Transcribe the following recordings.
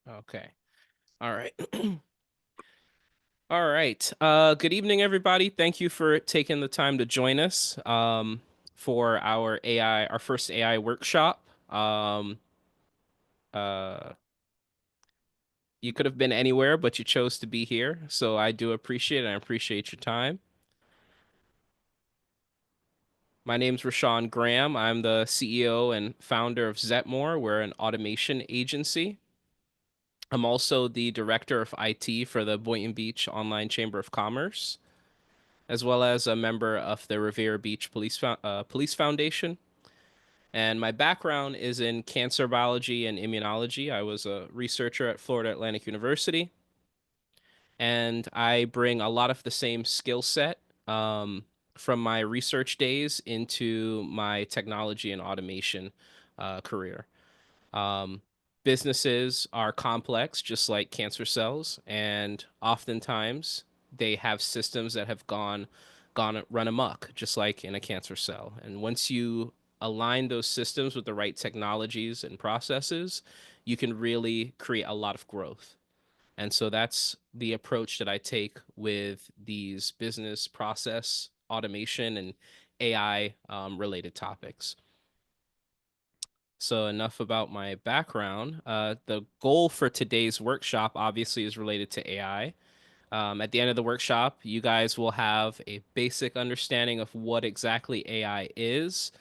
Okay. All right. All right. Good evening, everybody. Thank you for taking the time to join us for our first AI workshop. Uh, you could have been anywhere, but you chose to be here. So I do appreciate it. I appreciate your time. My name's Rashawn Graham. I'm the CEO and founder of Zetmore. We're an automation agency. I'm also the director of IT for the Boynton Beach Online Chamber of Commerce, as well as a member of the Revere Beach Police Foundation. And my background is in cancer biology and immunology. I was a researcher at Florida Atlantic University, and I bring a lot of the same skill set from my research days into my technology and automation career. Um, Businesses are complex, just like cancer cells, and oftentimes they have systems that have gone run amok, just like in a cancer cell. And once you align those systems with the right technologies and processes, you can really create a lot of growth. And so that's the approach that I take with these business process automation and AI related topics. So enough about my background. The goal for today's workshop obviously is related to AI. At the end of the workshop, you guys will have a basic understanding of what exactly AI is,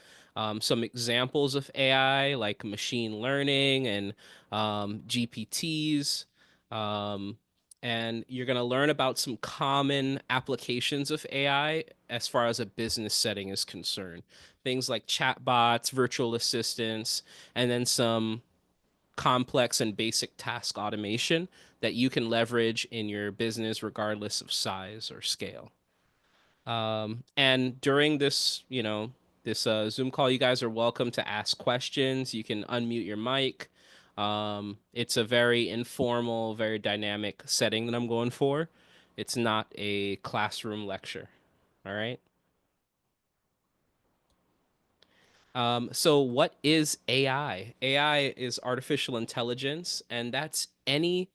some examples of AI like machine learning and GPTs. Um, and you're going to learn about some common applications of AI as far as a business setting is concerned. Things like chatbots, virtual assistants, and then some complex and basic task automation that you can leverage in your business regardless of size or scale. And during this Zoom call, you guys are welcome to ask questions. You can unmute your mic. It's a very informal, very dynamic setting that I'm going for. It's not a classroom lecture. All right. So what is AI? AI is artificial intelligence, and that's any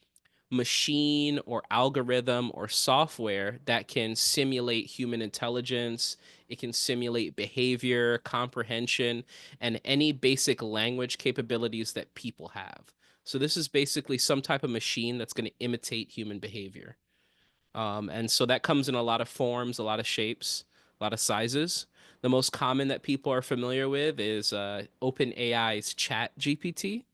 machine or algorithm or software that can simulate human intelligence. It can simulate behavior, comprehension, and any basic language capabilities that people have. So this is basically some type of machine that's going to imitate human behavior. And so that comes in a lot of forms, a lot of shapes, a lot of sizes. The most common that people are familiar with is OpenAI's ChatGPT,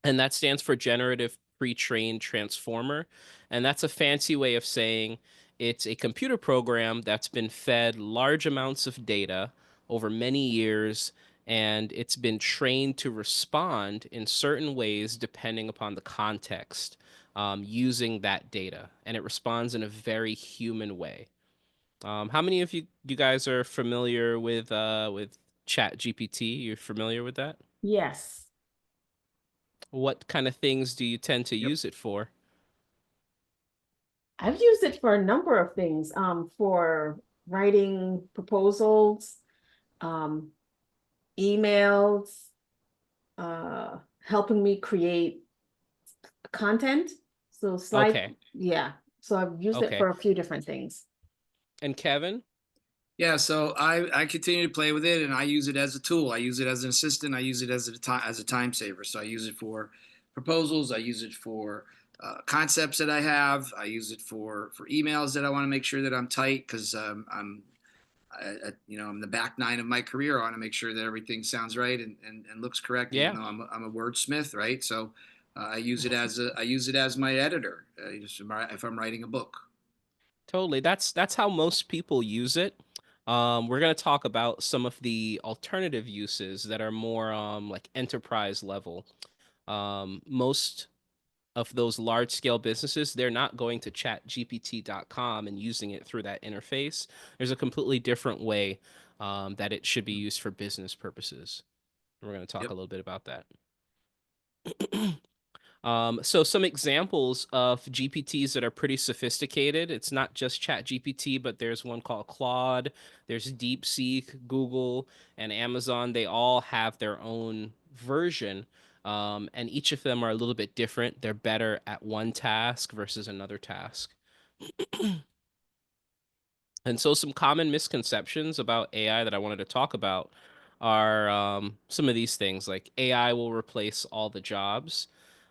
and that stands for Generative Pre-trained Transformer. And that's a fancy way of saying it's a computer program that's been fed large amounts of data over many years, and it's been trained to respond in certain ways depending upon the context using that data. And it responds in a very human way. How many of you guys are familiar with Chat GPT? You're familiar with that? Yes. What kind of things do you tend to Yep. use it for? I've used it for a number of things, for writing proposals, um, emails, helping me create content. So slide, Okay, yeah. So I've used it okay. for a few different things. And Kevin? Yeah, so I continue to play with it, and I use it as a tool. I use it as an assistant. I use it as a time saver. So I use it for proposals. I use it for concepts that I have. I use it for emails that I want to make sure that I'm tight because I'm the back nine of my career. I want to make sure that everything sounds right and looks correct, even Yeah, though I'm a wordsmith, right? So I use it as my editor if I'm writing a book. totally. That's how most people use it. We're gonna talk about some of the alternative uses that are more like enterprise level. Most of those large scale businesses, they're not going to chatgpt.com and using it through that interface. There's a completely different way that it should be used for business purposes. We're going to talk a Yep. little bit about that. So some examples of GPTs that are pretty sophisticated. It's not just ChatGPT, but there's one called Claude. There's DeepSeek, Google, and Amazon. They all have their own version And each of them are a little bit different. They're better at one task versus another task. And so, some common misconceptions about AI that I wanted to talk about are some of these things like AI will replace all the jobs.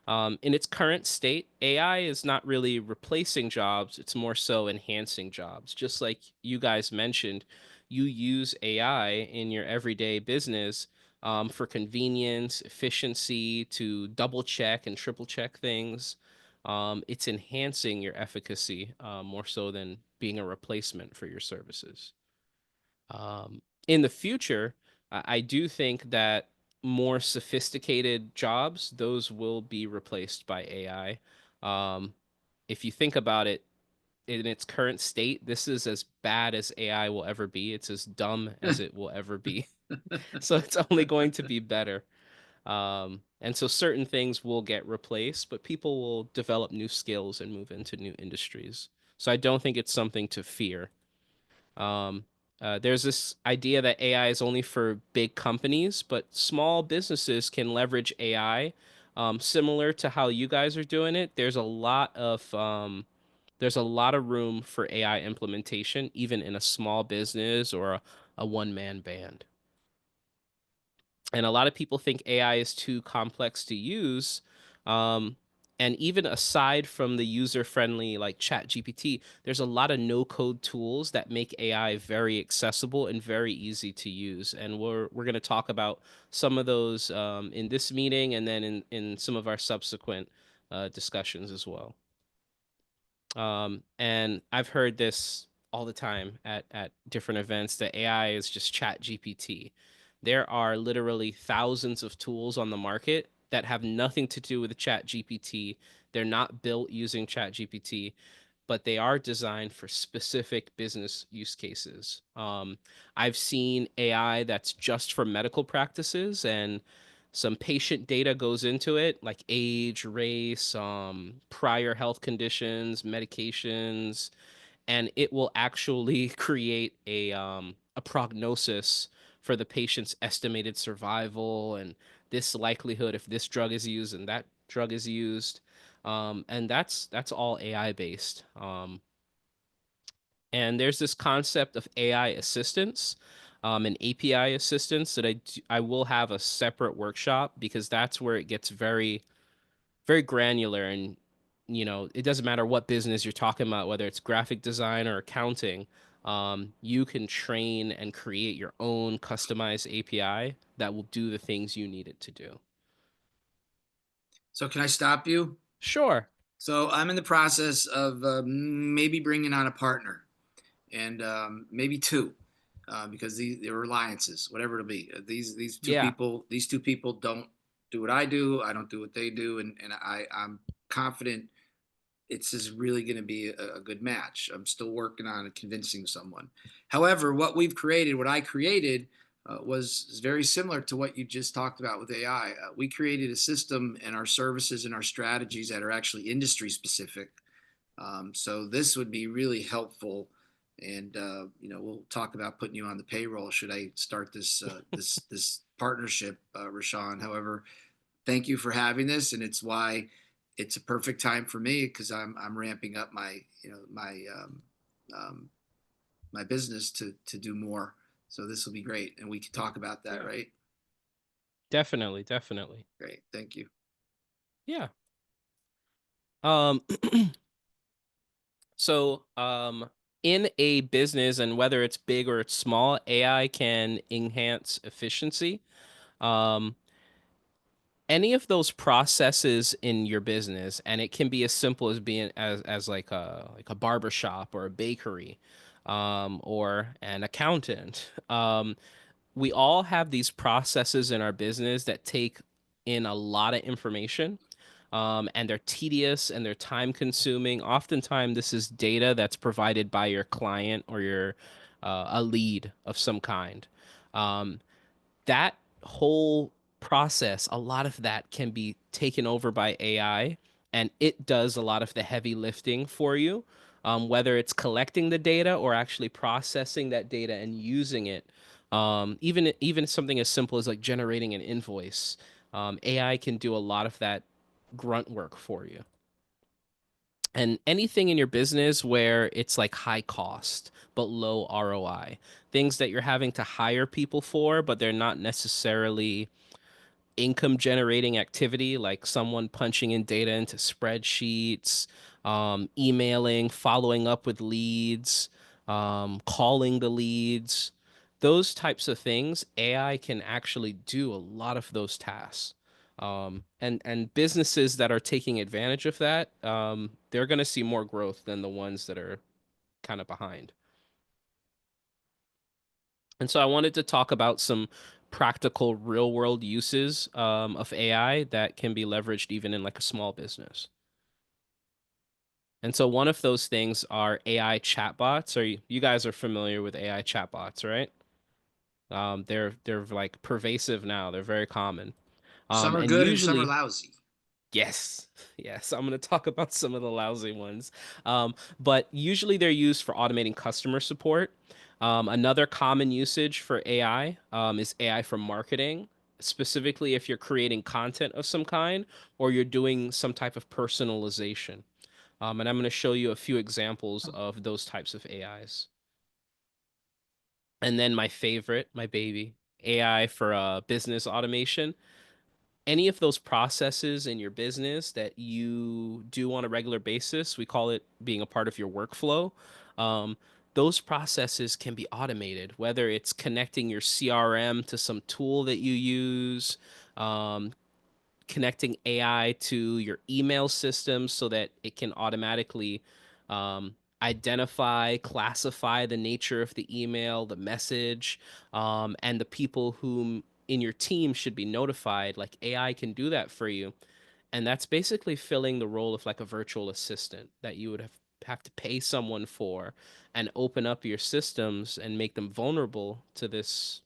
In its current state, AI is not really replacing jobs, it's more so enhancing jobs. Just like you guys mentioned, you use AI in your everyday business for convenience, efficiency, to double check and triple check things. It's enhancing your efficacy more so than being a replacement for your services. In the future, I do think that more sophisticated jobs, those will be replaced by AI. If you think about it, in its current state, this is as bad as AI will ever be. It's as dumb as it will ever be. So it's only going to be better. And so certain things will get replaced, but people will develop new skills and move into new industries. So I don't think it's something to fear. Um, there's this idea that AI is only for big companies, but small businesses can leverage AI, similar to how you guys are doing it. There's a lot of room for AI implementation, even in a small business or a one-man band. And a lot of people think AI is too complex to use. Um, and even aside from the user friendly like ChatGPT, there's a lot of no code tools that make AI very accessible and very easy to use. And we're going to talk about some of those in this meeting and then in some of our subsequent discussions as well. And I've heard this all the time at different events that AI is just Chat GPT. There are literally thousands of tools on the market that have nothing to do with Chat GPT. They're not built using Chat GPT, but they are designed for specific business use cases. I've seen AI that's just for medical practices, and some patient data goes into it, like age, race, prior health conditions, medications, and it will actually create a prognosis for the patient's estimated survival and this likelihood if this drug is used and that drug is used. And that's all AI based. And there's this concept of AI assistance and API assistance that I will have a separate workshop because that's where it gets very, very granular. And, it doesn't matter what business you're talking about, whether it's graphic design or accounting, you can train and create your own customized API that will do the things you need it to do. So can I stop you? Sure. So I'm in the process of maybe bringing on a partner, and maybe two, because they're alliances, whatever it'll be. These two Yeah, people, don't do what I do. I don't do what they do, and I'm confident it's is really going to be a good match. I'm still working on convincing someone. However, what I created, was very similar to what you just talked about with AI. We created a system and our services and our strategies that are actually industry specific. So this would be really helpful. And we'll talk about putting you on the payroll should I start this partnership, Rashawn. However, thank you for having this, and it's why it's a perfect time for me because I'm ramping up my um, my business to do more. So this will be great, and we can talk about that, yeah, right? definitely, definitely. Great, thank you. Yeah. Um, So, in a business, and whether it's big or it's small, AI can enhance efficiency. Um, any of those processes in your business, and it can be as simple as being as like a barber shop or a bakery, or an accountant. We all have these processes in our business that take in a lot of information, and they're tedious and they're time consuming. Oftentimes, this is data that's provided by your client or your a lead of some kind. Um, that whole process, a lot of that can be taken over by AI, and it does a lot of the heavy lifting for you, whether it's collecting the data or actually processing that data and using it. Even something as simple as like generating an invoice. AI can do a lot of that grunt work for you. And anything in your business where it's like high cost but low ROI, things that you're having to hire people for, but they're not necessarily income generating activity, like someone punching in data into spreadsheets, emailing, following up with leads, calling the leads, those types of things. AI can actually do a lot of those tasks. And businesses that are taking advantage of that, they're going to see more growth than the ones that are kind of behind. And so I wanted to talk about some practical real world uses of AI that can be leveraged even in like a small business. And so one of those things are AI chatbots. Or you guys are familiar with AI chatbots, right? They're like pervasive now. They're very common. Some are And good and some are usually, lousy. yes, yes, I'm going to talk about some of the lousy ones. But usually they're used for automating customer support. Another common usage for AI is AI for marketing, specifically if you're creating content of some kind or you're doing some type of personalization. And I'm going to show you a few examples of those types of AIs. And then my favorite, my baby, AI for business automation. Any of those processes in your business that you do on a regular basis, we call it being a part of your workflow. Um, those processes can be automated, whether it's connecting your CRM to some tool that you use, um, connecting AI to your email system so that it can automatically identify, classify the nature of the email, the message, and the people whom in your team should be notified. Like AI can do that for you. And that's basically filling the role of like a virtual assistant that you would have to pay someone for and open up your systems and make them vulnerable to this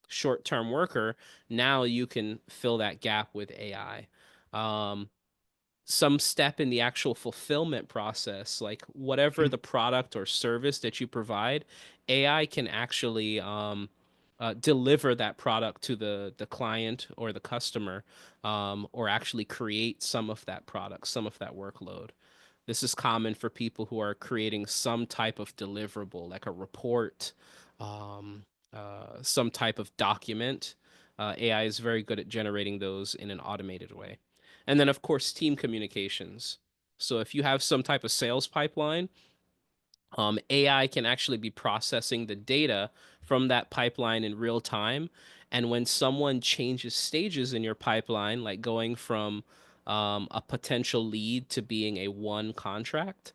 short-term worker. Now you can fill that gap with AI. Um, some step in the actual fulfillment process, like whatever the product or service that you provide, AI can actually deliver that product to the client or the customer, or actually create some of that product, some of that workload. This is common for people who are creating some type of deliverable, like a report, um, some type of document. AI is very good at generating those in an automated way. And then, of course, team communications. So if you have some type of sales pipeline, AI can actually be processing the data from that pipeline in real time. And when someone changes stages in your pipeline, like going from a potential lead to being a one contract,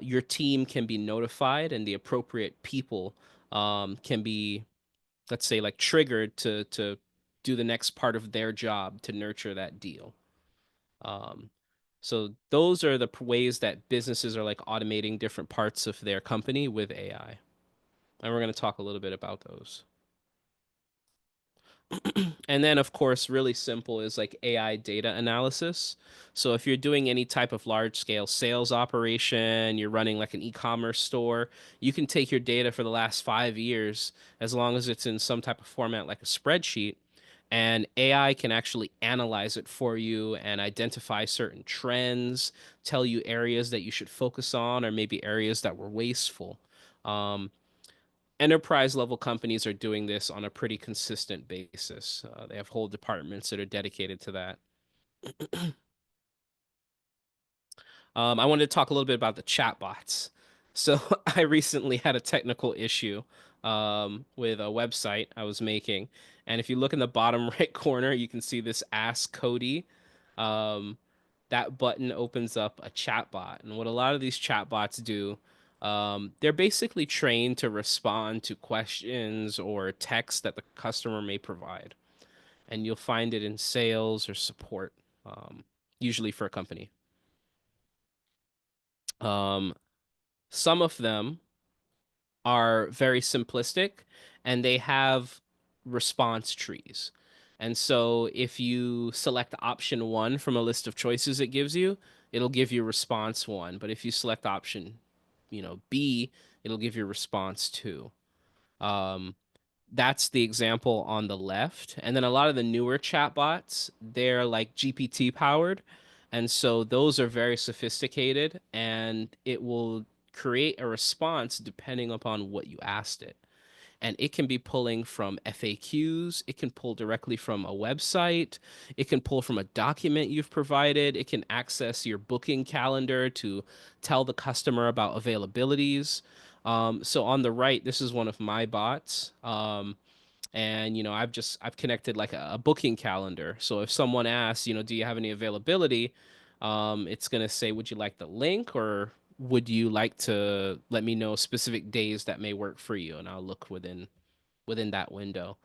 your team can be notified and the appropriate people can be, let's say, like triggered to do the next part of their job to nurture that deal. Um, so those are the ways that businesses are like automating different parts of their company with AI. And we're going to talk a little bit about those. And then, of course, really simple is like AI data analysis. So if you're doing any type of large scale sales operation, you're running like an e-commerce store, you can take your data for the last 5 years, as long as it's in some type of format like a spreadsheet, and AI can actually analyze it for you and identify certain trends, tell you areas that you should focus on, or maybe areas that were wasteful. Um, Enterprise level companies are doing this on a pretty consistent basis. They have whole departments that are dedicated to that. I wanted to talk a little bit about the chatbots. So I recently had a technical issue with a website I was making, and if you look in the bottom right corner, you can see this Ask Cody. Um, that button opens up a chatbot, and what a lot of these chatbots do, they're basically trained to respond to questions or text that the customer may provide, and you'll find it in sales or support, usually for a company. Um, some of them are very simplistic and they have response trees. And so if you select option one from a list of choices it gives you, it'll give you response one. But if you select option, B, it'll give you response two. Um, That's the example on the left. And then a lot of the newer chatbots, they're like GPT powered. And so those are very sophisticated and it will create a response depending upon what you asked it. And it can be pulling from FAQs, it can pull directly from a website, it can pull from a document you've provided, it can access your booking calendar to tell the customer about availabilities. So on the right, this is one of my bots. And I've connected like a booking calendar. So if someone asks, do you have any availability? It's gonna say, would you like the link, or would you like to let me know specific days that may work for you? And I'll look within that window.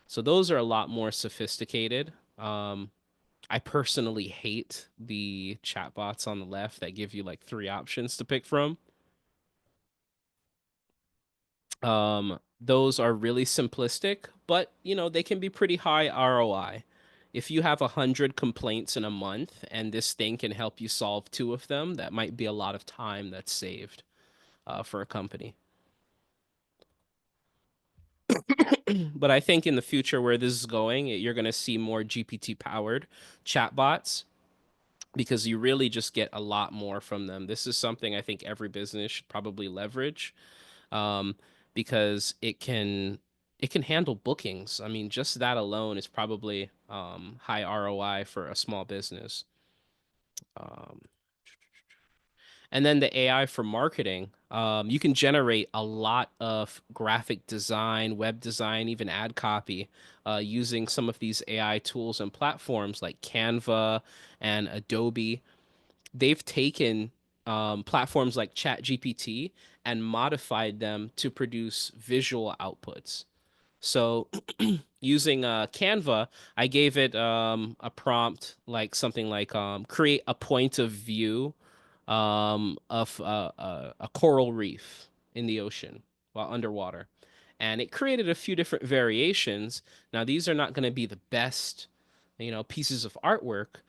So those are a lot more sophisticated. I personally hate the chatbots on the left that give you like three options to pick from. Those are really simplistic, but they can be pretty high ROI. If you have 100 complaints in a month and this thing can help you solve two of them, that might be a lot of time that's saved for a company. But I think in the future, where this is going, you're going to see more GPT powered chatbots because you really just get a lot more from them. This is something I think every business should probably leverage, um, because it can handle bookings. I mean, just that alone is probably high ROI for a small business. Um, and then the AI for marketing, you can generate a lot of graphic design, web design, even ad copy using some of these AI tools and platforms like Canva and Adobe. They've taken platforms like ChatGPT and modified them to produce visual outputs. So using Canva, I gave it a prompt like something like create a point of view of a coral reef in the ocean while underwater. And it created a few different variations. Now, these are not going to be the best, pieces of artwork,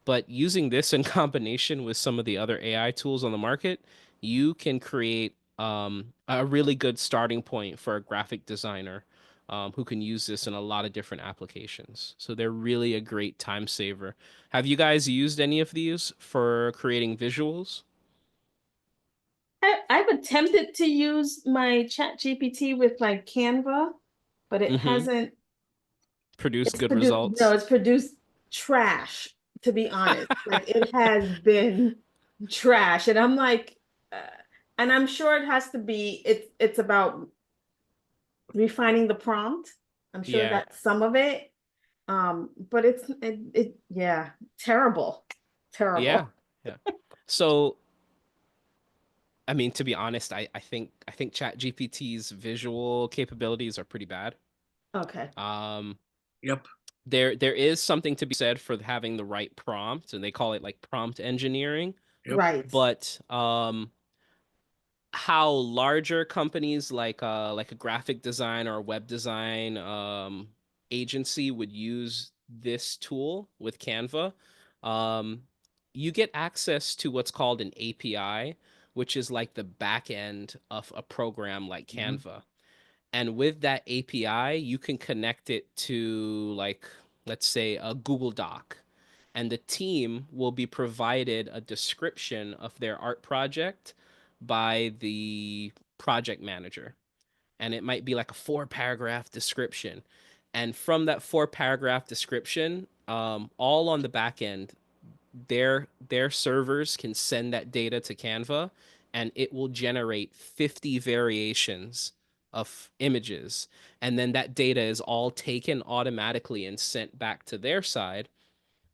but using this in combination with some of the other AI tools on the market, you can create a really good starting point for a graphic designer who can use this in a lot of different applications. So they're really a great time saver. Have you guys used any of these for creating visuals? I've attempted to use my chat GPT with like Canva, but it Mm-hmm. hasn't, Produce it's good produced, no, results? it's produced trash, to be honest. Like it has been trash. And I'm like, uh, and I'm sure it has to be, it's about refining the prompt. I'm sure Yeah. that's some of it. But yeah, terrible, Yeah. terrible. Yeah. So, I mean, to be honest, I think ChatGPT's visual capabilities are pretty bad. Okay, Um, Yep. there is something to be said for having the right prompt, and they call it like prompt engineering. Yep. right. But how larger companies like a graphic design or a web design agency would use this tool with Canva, um, you get access to what's called an API, which is like the back end of a program like Mhm. Canva. And with that API, you can connect it to, like, let's say a Google Doc, and the team will be provided a description of their art project by the project manager. And it might be like a 4 paragraph description. And from that 4 paragraph description, all on the back end, their servers can send that data to Canva, and it will generate 50 variations of images. And then that data is all taken automatically and sent back to their side,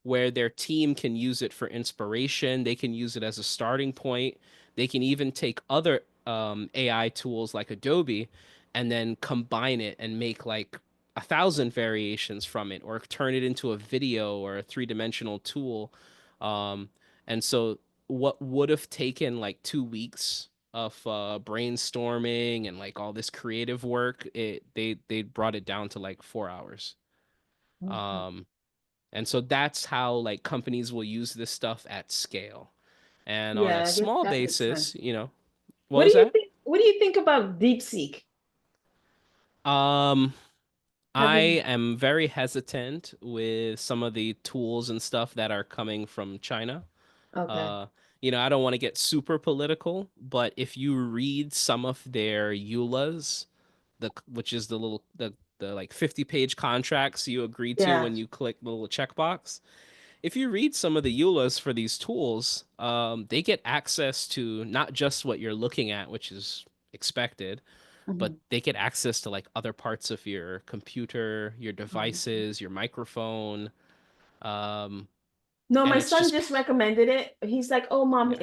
where their team can use it for inspiration. They can use it as a starting point. They can even take other AI tools like Adobe and then combine it and make like 1,000 variations from it, or turn it into a video or a three-dimensional tool. Um, and so what would have taken like 2 weeks of brainstorming and like all this creative work, they brought it down to like 4 hours. Okay. Um, and so that's how like companies will use this stuff at scale. And on a Yeah, I guess small that makes sense. basis, what was that? What do you think about DeepSeek? Um, Have I you? am very hesitant with some of the tools and stuff that are coming from China. Okay. Uh, I don't want to get super political, but if you read some of their EULAs, which is the like 50-page contracts you agree to Yeah. when you click the little checkbox. If you read some of the EULAs for these tools, they get access to not just what you're looking at, which is expected, but Mhm. they get access to like other parts of your computer, your Um, devices, your microphone, um, No, my and it's son just just recommended it. He's like, "Oh, mom," yeah,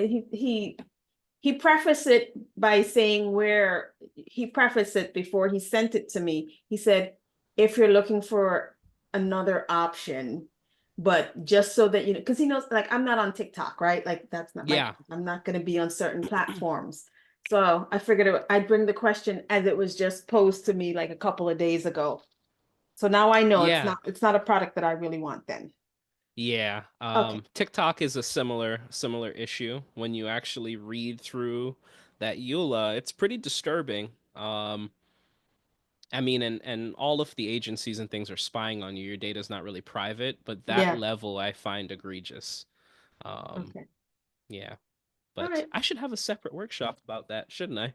he prefaced it by saying where he prefaced it before he sent it to me. He said, "If you're looking for another option, but just so that you know, because he knows, like, I'm not on TikTok, right? Like, that's not my, yeah, I'm not going to be on certain platforms." So I figured I'd bring the question as it was just posed to me like a couple of days ago. So now I know yeah. it's not a product that I really want then. Yeah, Okay. TikTok is a similar issue. When you actually read through that EULA, it's pretty disturbing. I mean, and all of the agencies and things are spying on you. Your data's not really private, but that Yeah. level I find egregious. Um, Okay. yeah, All but right. I should have a separate workshop about that, shouldn't I?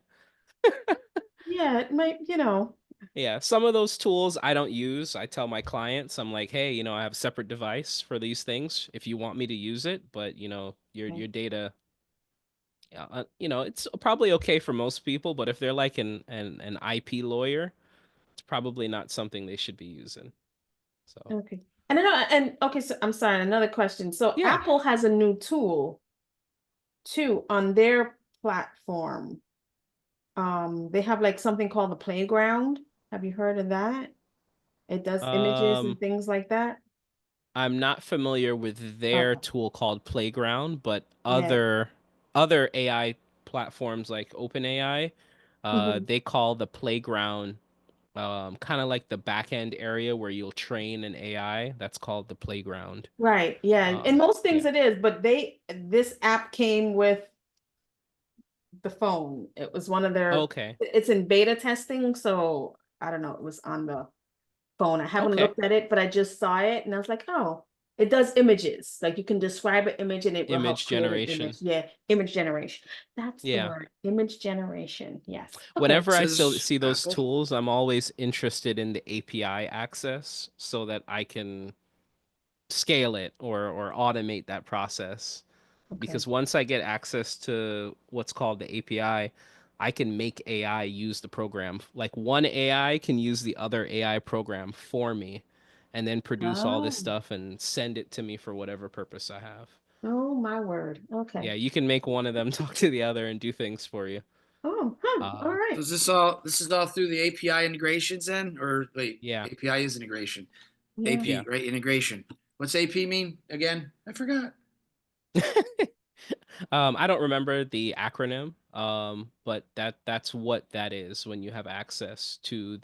Yeah, it might. Yeah, some of those tools I don't use. I tell my clients, I'm like, hey, I have a separate device for these things if you want me to use it, but your data. Yeah, it's probably okay for most people, but if they're like an IP lawyer, it's probably not something they should be using. So, Okay. And I know, and okay, so I'm sorry, another question. So yeah. Apple has a new tool too on their platform. They have like something called the playground. Have you heard of that? It does images Um, and things like that. I'm not familiar with their Okay. tool called Playground, but Yeah. other AI platforms like OpenAI, Mhm. they call the Playground kind of like the back end area where you'll train an AI. That's called the Playground. Right. Yeah. In most things Yeah. it is, but this app came with the phone. It was one of their, Okay. it's in beta testing, so I don't know, it was on the phone. I haven't Okay. looked at it, but I just saw it and I was like, oh, it does images. Like you can describe an image and it will help Image create an image. generation. Yeah, image generation. That's the Yeah. word. Image generation. Yes. Okay. Whenever I still Says see those Apple. tools, I'm always interested in the API access so that I can scale it or automate that process. Okay. Because once I get access to what's called the API, I can make AI use the program. Like one AI can use the other AI program for me and then produce all this Oh, stuff and send it to me for whatever purpose I have. oh my word. Okay. Yeah, you can make one of them talk to the other and do things for you. Oh, huh. All Um, So right. this is all through the API integrations then, or wait, yeah, API is integration. Yeah. yeah. AP, right? Integration. What's AP mean again? I forgot. I don't remember the acronym, but that's what that is when you have access to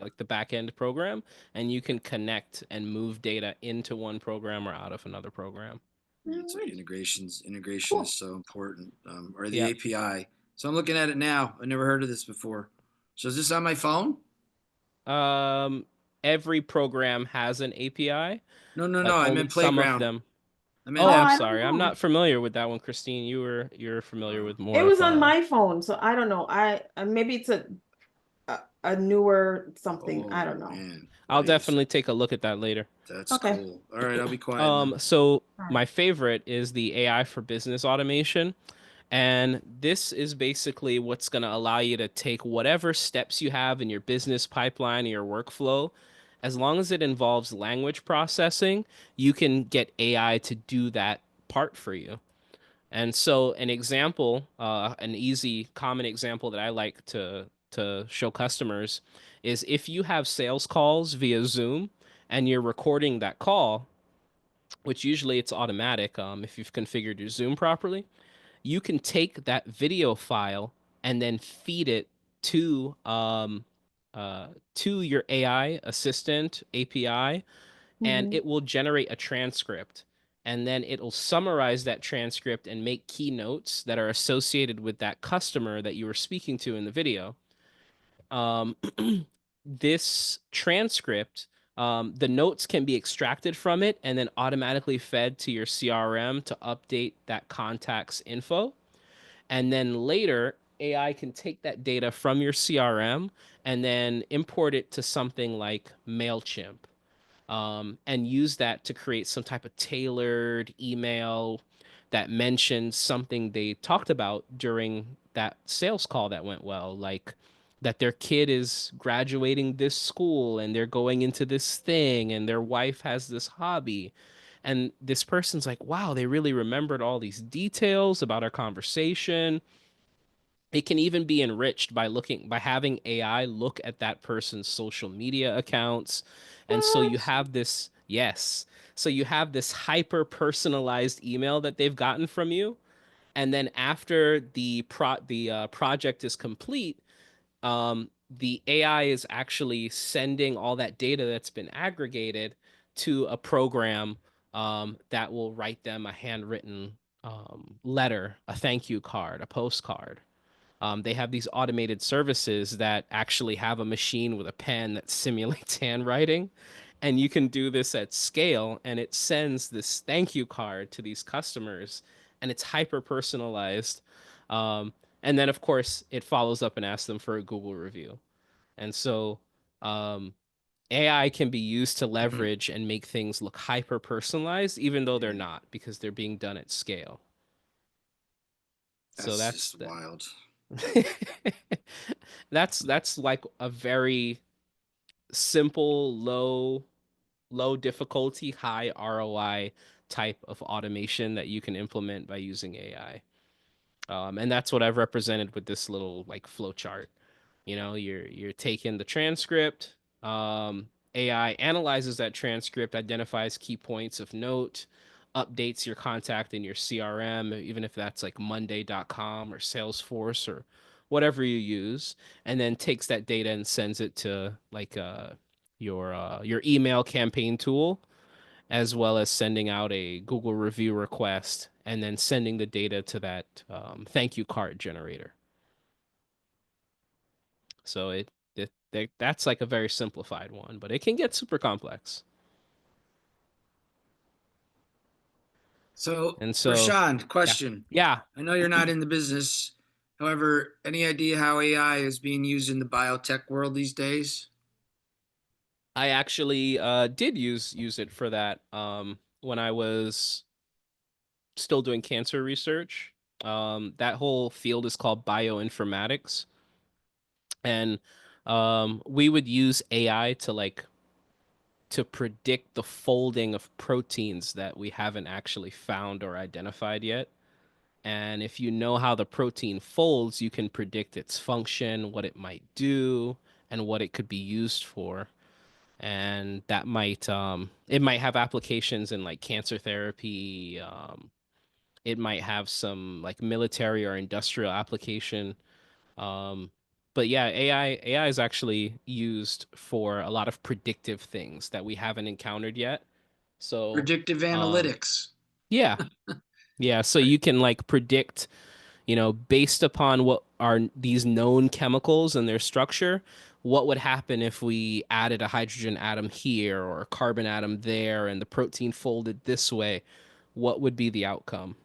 like the back end program and you can connect and move data into one program or out of another program. All That's what right. integrations. Integration is Cool. so important. Or the Yep. API. So I'm looking at it now. I never heard of this before. So is this on my phone? Um, every program has an API, No, no, no. but I only meant some of playground. them. I meant Oh, Oh, I'm app. I don't sorry. I'm know. not familiar with that one, Christine. You're familiar Uh, with more It of was on my phone, so I don't know. Maybe it's a newer something. I oh don't know. man. I'll Wait a definitely second. take a look at that later. That's Okay. cool. All right, I'll be quiet now. So All right. my favorite is the AI for business automation. And this is basically what's going to allow you to take whatever steps you have in your business pipeline or your workflow. As long as it involves language processing, you can get AI to do that part for you. And so, an example, an easy, common example that I like to show customers is if you have sales calls via Zoom and you're recording that call, which usually it's automatic if you've configured your Zoom properly, you can take that video file and then feed it to to your AI assistant API, and Mhm. it will generate a transcript. And then it'll summarize that transcript and make key notes that are associated with that customer that you were speaking to in the video. Um, this transcript, the notes can be extracted from it and then automatically fed to your CRM to update that contact's info. And then later, AI can take that data from your CRM and then import it to something like MailChimp, and use that to create some type of tailored email that mentions something they talked about during that sales call that went well, like that their kid is graduating this school and they're going into this thing and their wife has this hobby. And this person's like, wow, they really remembered all these details about our conversation. It can even be enriched by having AI look at that person's social media accounts. And so you What? have this, yes. So you have this hyper personalized email that they've gotten from you. And then after the project is complete, the AI is actually sending all that data that's been aggregated to a program, that will write them a handwritten, letter, a thank you card, a postcard. They have these automated services that actually have a machine with a pen that simulates handwriting. And you can do this at scale, and it sends this thank you card to these customers, and it's hyper personalized. And then, of course, it follows up and asks them for a Google review. And so, um, AI can be used to Mhm. leverage and make things look hyper personalized, even though they're Yeah, not, because they're being done at scale. So that's that's just wild. that's like a very simple, low difficulty, high ROI type of automation that you can implement by using AI. And that's what I've represented with this little like flow chart. You're taking the transcript. AI analyzes that transcript, identifies key points of note, updates your contact in your CRM, even if that's like Monday.com or Salesforce or whatever you use, and then takes that data and sends it to like your email campaign tool, as well as sending out a Google review request and then sending the data to that, thank you card generator. So that's like a very simplified one, but it can get super complex. So, And so, Rashawn, yeah, question. yeah, I know you're not in the business. However, any idea how AI is being used in the biotech world these days? I actually did use it for that, when I was still doing cancer research. That whole field is called bioinformatics, and we would use AI to predict the folding of proteins that we haven't actually found or identified yet. And if you know how the protein folds, you can predict its function, what it might do, and what it could be used for. And that might it might have applications in like cancer therapy. It might have some like military or industrial application. Um, but yeah, AI is actually used for a lot of predictive things that we haven't encountered yet. So, Predictive um, analytics. yeah, yeah. So Right. you can like predict, based upon what are these known chemicals and their structure, what would happen if we added a hydrogen atom here or a carbon atom there and the protein folded this way? What would be the outcome?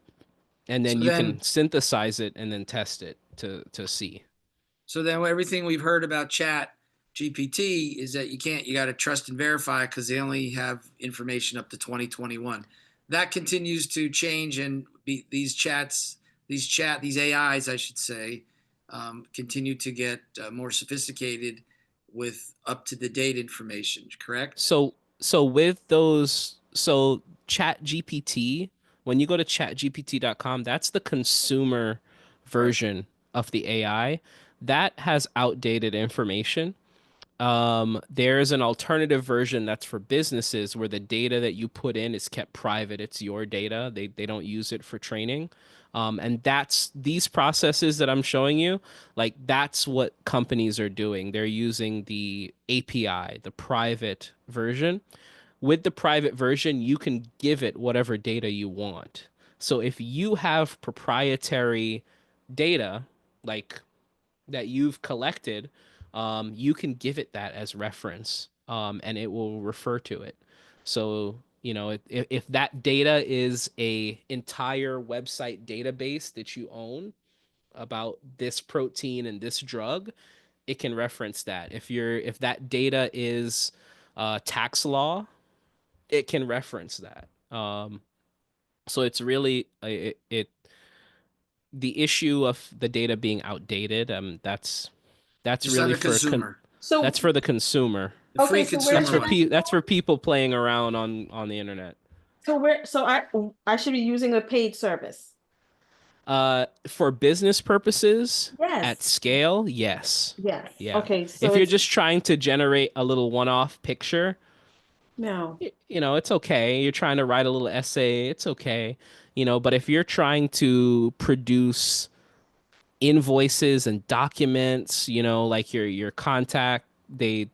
And So then you then, can synthesize it and then test it to see. so then everything we've heard about Chat GPT is that you got to trust and verify because they only have information up to 2021. That continues to change and these AIs, I should say, continue to get more sophisticated with up to the date information. Correct? So with those, so Chat GPT, when you go to chatgpt.com, that's the consumer Right. version of the AI. That has outdated information. There's an alternative version that's for businesses where the data that you put in is kept private. It's your data. They don't use it for training. And that's these processes that I'm showing you, like that's what companies are doing. They're using the API, the private version. With the private version, you can give it whatever data you want. So if you have proprietary data, like that you've collected, you can give it that as reference, and it will refer to it. So, if that data is a entire website database that you own about this protein and this drug, it can reference that. If that data is tax law, it can reference that. So it's really the issue of the data being outdated. That's Just on really the consumer, that's So for the consumer. the okay, free so where That's consumer should for I one. that's go? for people playing around on the internet. So I should be using a paid service. For business purposes at Yes. scale, yes. Yes. Yeah. Okay, so If you're it's just trying to generate a little one-off picture, no. it's okay. You're trying to write a little essay, it's okay. But if you're trying to produce invoices and documents, like your contact, they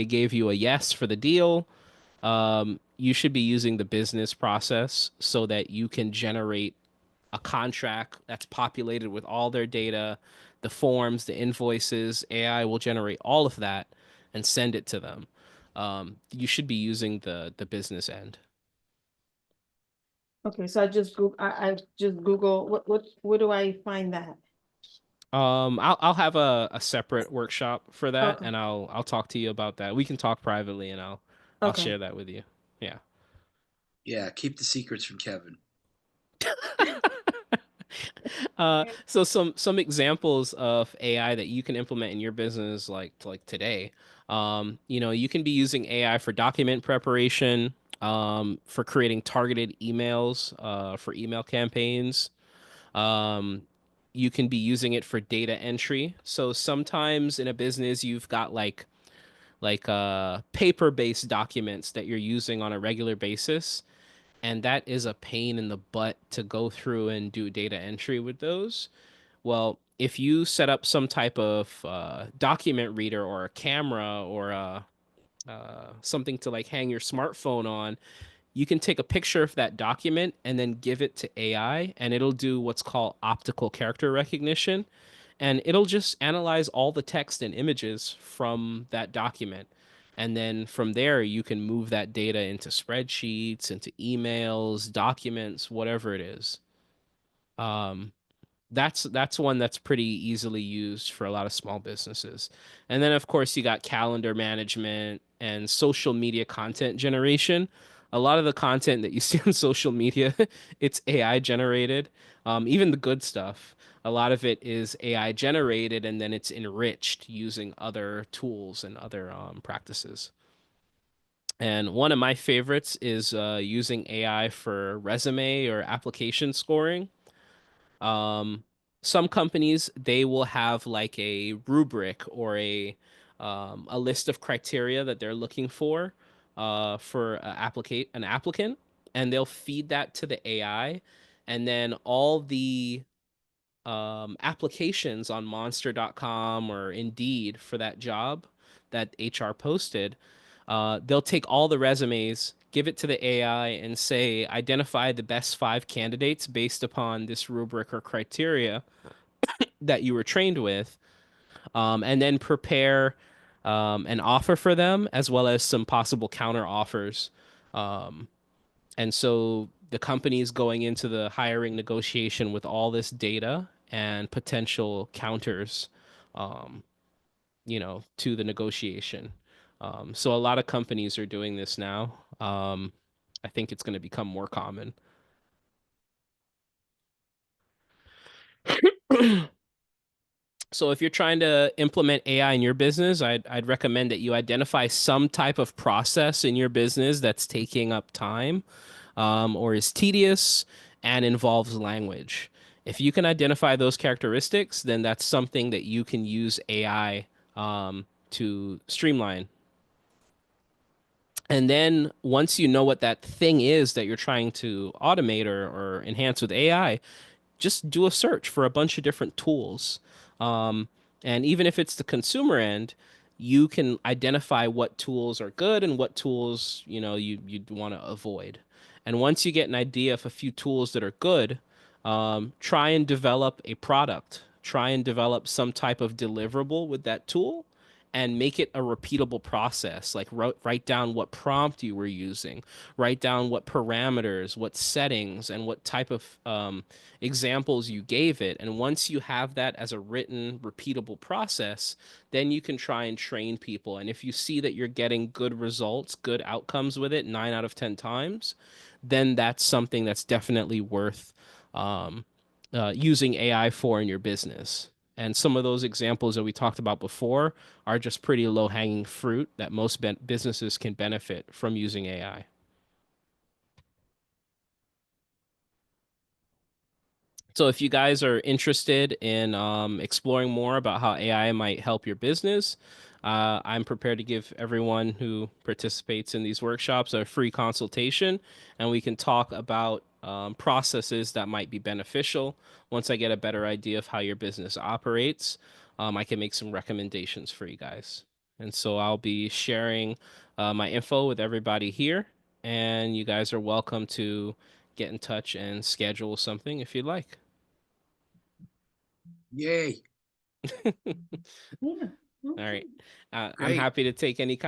gave you a yes for the deal. You should be using the business process so that you can generate a contract that's populated with all their data, the forms, the invoices. AI will generate all of that and send it to them. You should be using the business end. Okay, so I just Google what where do I find that? I'll have a separate workshop for that, Okay. and I'll talk to you about that. We can talk privately, and I'll Okay. share that with you. Yeah. Yeah, keep the secrets from Kevin. So some examples of AI that you can implement in your business, like today. You can be using AI for document preparation, for creating targeted emails, for email campaigns. Um, you can be using it for data entry. So sometimes in a business, you've got paper-based documents that you're using on a regular basis, and that is a pain in the butt to go through and do data entry with those. Well, if you set up some type of document reader or a camera or something to like hang your smartphone on, you can take a picture of that document and then give it to AI, and it'll do what's called optical character recognition. And it'll just analyze all the text and images from that document. And then from there, you can move that data into spreadsheets, into emails, documents, whatever it is. Um, that's one that's pretty easily used for a lot of small businesses. And then of course you got calendar management and social media content generation. A lot of the content that you see on social media, it's AI generated. Even the good stuff, a lot of it is AI generated, and then it's enriched using other tools and other practices. And one of my favorites is using AI for resume or application scoring. um, some companies, they will have like a rubric or a list of criteria that they're looking for an applicant, and they'll feed that to the AI, and then all the applications on monster.com or Indeed for that job that HR posted, they'll take all the resumes, give it to the AI, and say, identify the best 5 candidates based upon this rubric or criteria that you were trained with, and then prepare an offer for them as well as some possible counter offers. Um, and so the company is going into the hiring negotiation with all this data and potential counters, um, to the negotiation. So a lot of companies are doing this now. I think it's going to become more common. So if you're trying to implement AI in your business, I'd recommend that you identify some type of process in your business that's taking up time, or is tedious and involves language. If you can identify those characteristics, then that's something that you can use AI to streamline. And then once you know what that thing is that you're trying to automate or enhance with AI, just do a search for a bunch of different tools. Um, and even if it's the consumer end, you can identify what tools are good and what tools, you'd want to avoid. And once you get an idea of a few tools that are good, try and develop a product. Try and develop some type of deliverable with that tool, and make it a repeatable process. Like write down what prompt you were using, write down what parameters, what settings, and what type of examples you gave it. And once you have that as a written, repeatable process, then you can try and train people. And if you see that you're getting good results, good outcomes with it 9 out of 10 times, then that's something that's definitely worth um, using AI for in your business. And some of those examples that we talked about before are just pretty low hanging fruit that most businesses can benefit from using AI. So if you guys are interested in exploring more about how AI might help your business, I'm prepared to give everyone who participates in these workshops a free consultation, and we can talk about processes that might be beneficial. Once I get a better idea of how your business operates, I can make some recommendations for you guys. And so I'll be sharing my info with everybody here, and you guys are welcome to get in touch and schedule something if you'd like. Yay. Yeah. All Okay. right. I'm Great. happy to take any kind of